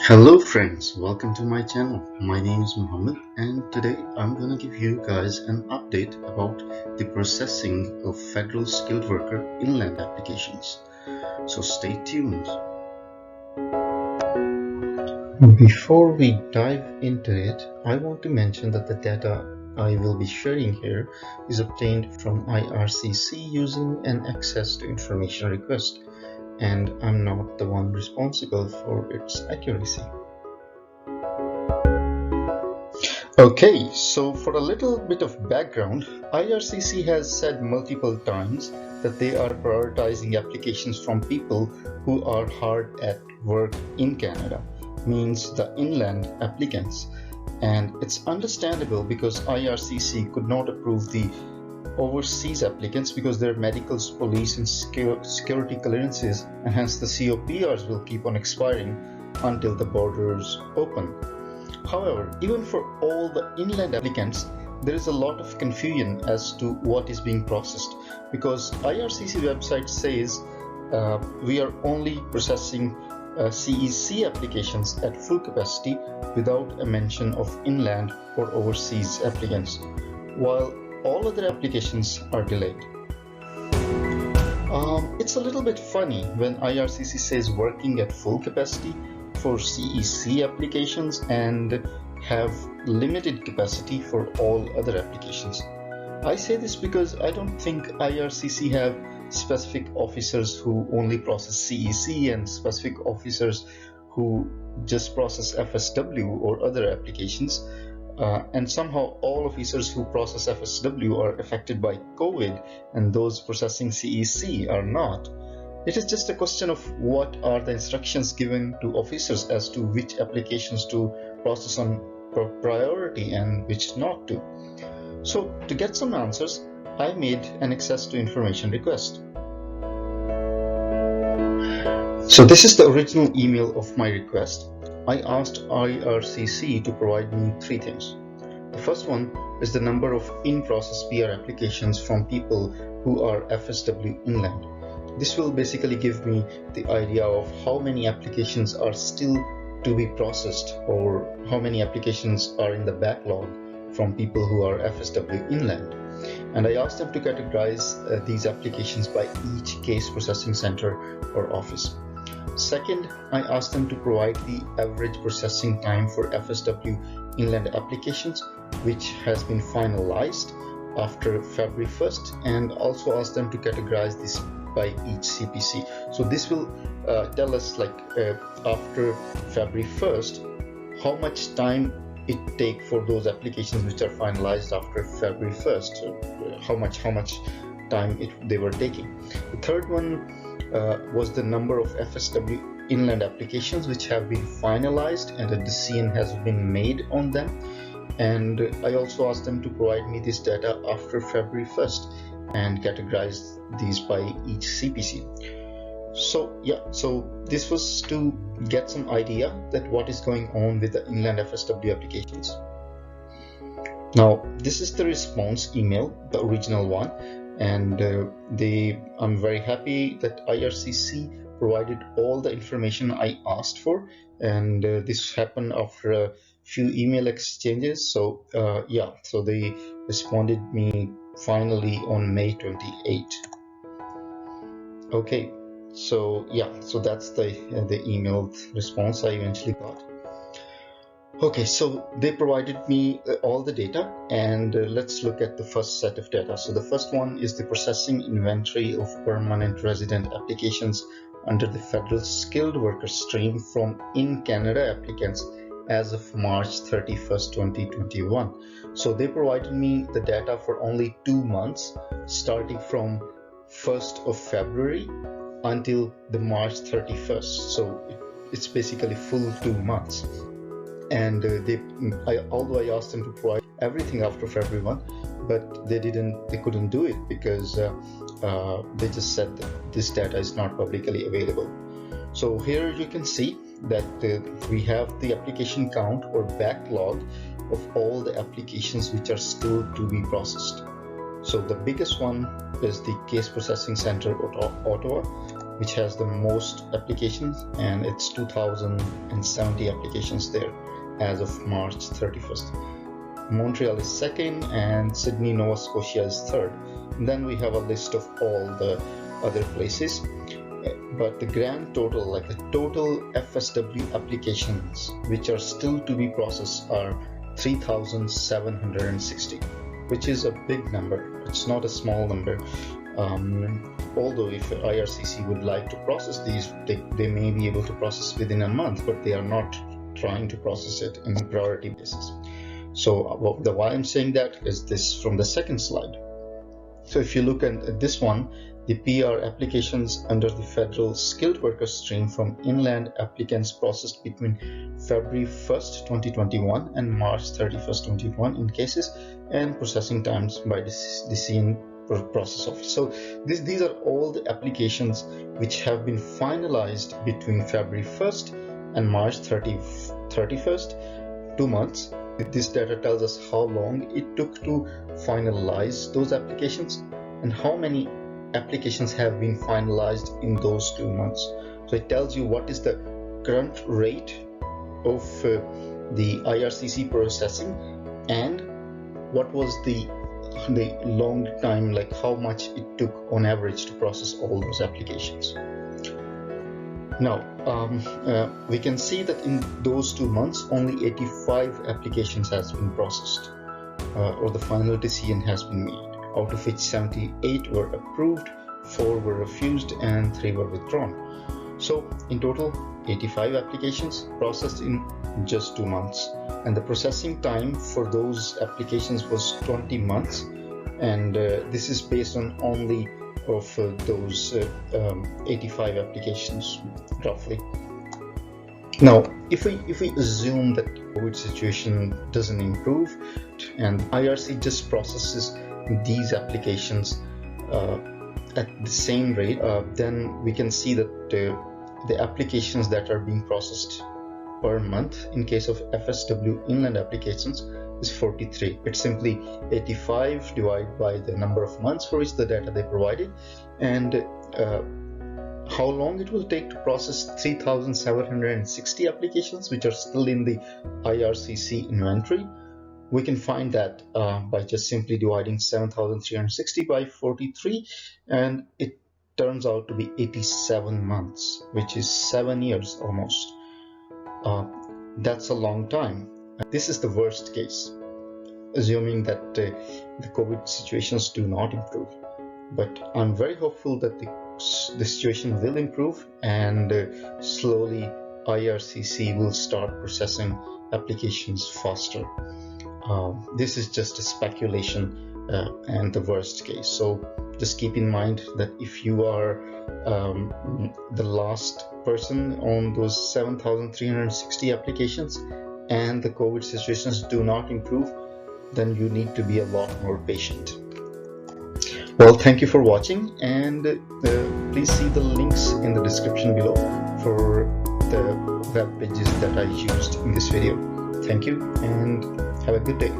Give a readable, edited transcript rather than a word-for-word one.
Hello friends, welcome to my channel. My name is Mohammed and today I'm gonna give you guys an update about the processing of federal skilled worker inland applications. So stay tuned. Before we dive into it, I want to mention that the data I will be sharing here is obtained from IRCC using an access to information request, and I'm not the one responsible for its accuracy. Okay, so for a little bit of background, IRCC has said multiple times that they are prioritizing applications from people who are hard at work in Canada, means the inland applicants. And it's understandable because IRCC could not approve the overseas applicants because their medicals, police and security clearances, and hence the COPRs will keep on expiring until the borders open. However, even for all the inland applicants, there is a lot of confusion as to what is being processed because IRCC website says we are only processing CEC applications at full capacity without a mention of inland or overseas applicants, while all other applications are delayed. It's a little bit funny when IRCC says working at full capacity for CEC applications and have limited capacity for all other applications. I say this because I don't think IRCC have specific officers who only process CEC and specific officers who just process FSW or other applications. And somehow all officers who process FSW are affected by COVID and those processing CEC are not. It is just a question of what are the instructions given to officers as to which applications to process on priority and which not to. So to get some answers, I made an access to information request. So this is the original email of my request. I asked IRCC to provide me three things. The first one is the number of in-process PR applications from people who are FSW inland. This will basically give me the idea of how many applications are still to be processed or how many applications are in the backlog from people who are FSW inland. And I asked them to categorize these applications by each case processing center or office. Second, I asked them to provide the average processing time for FSW inland applications, which has been finalized after February 1st, and also asked them to categorize this by each CPC. So this will tell us after February 1st, how much time it take for those applications which are finalized after February 1st, how much time they were taking. The third one was the number of FSW inland applications which have been finalized and a decision has been made on them. And I also asked them to provide me this data after February 1st and categorize these by each CPC. So this was to get some idea that what is going on with the inland FSW applications. Now this is the response email, the original one, and I'm very happy that IRCC provided all the information I asked for, and this happened after a few email exchanges. So so they responded me finally on May 28. Okay, so that's the email response I eventually got. Okay, so they provided me all the data, and let's look at the first set of data. So the first one is the processing inventory of permanent resident applications under the federal skilled worker stream from in Canada applicants as of March 31st, 2021. So they provided me the data for only 2 months, starting from 1st of February until the March 31st. So it's basically full 2 months. And although I asked them to provide everything after February 1, but they couldn't do it because they just said that this data is not publicly available. So here you can see that we have the application count or backlog of all the applications which are still to be processed. So the biggest one is the Case Processing Center Ottawa, which has the most applications, and it's 2070 applications there as of March 31st. Montreal is second, and Sydney, Nova Scotia is third. And then we have a list of all the other places, but the grand total, like the total FSW applications which are still to be processed, are 3,760, which is a big number. It's not a small number. Although if IRCC would like to process these, they may be able to process within a month, but they are not trying to process it in a priority basis. So why I'm saying that is this from the second slide. So if you look at this one, the PR applications under the federal skilled worker stream from inland applicants processed between February 1st, 2021 and March 31st, 2021 in cases, and processing times by the CN process office. So these are all the applications which have been finalized between February 1st and March 31st, 2 months. This data tells us how long it took to finalize those applications and how many applications have been finalized in those 2 months. So it tells you what is the current rate of the IRCC processing, and what was the long time, like how much it took on average to process all those applications. Now we can see that in those 2 months only 85 applications has been processed, or the final decision has been made, out of which 78 were approved, 4 were refused, and 3 were withdrawn. So in total 85 applications processed in just 2 months, and the processing time for those applications was 20 months, and this is based on only of those 85 applications roughly. Now if we assume that COVID situation doesn't improve and IRC just processes these applications at the same rate, then we can see that the applications that are being processed per month in case of FSW inland applications is 43. It's simply 85 divided by the number of months for which the data they provided, and how long it will take to process 3,760 applications which are still in the IRCC inventory. We can find that by just simply dividing 7,360 by 43, and it turns out to be 87 months, which is 7 years almost. That's a long time. This is the worst case, assuming that the COVID situations do not improve. But I'm very hopeful that the situation will improve, and slowly IRCC will start processing applications faster. This is just a speculation and the worst case. So just keep in mind that if you are the last person on those 7,360 applications and the COVID situations do not improve, then you need to be a lot more patient. Well, thank you for watching, and please see the links in the description below for the web pages that I used in this video. Thank you, and have a good day.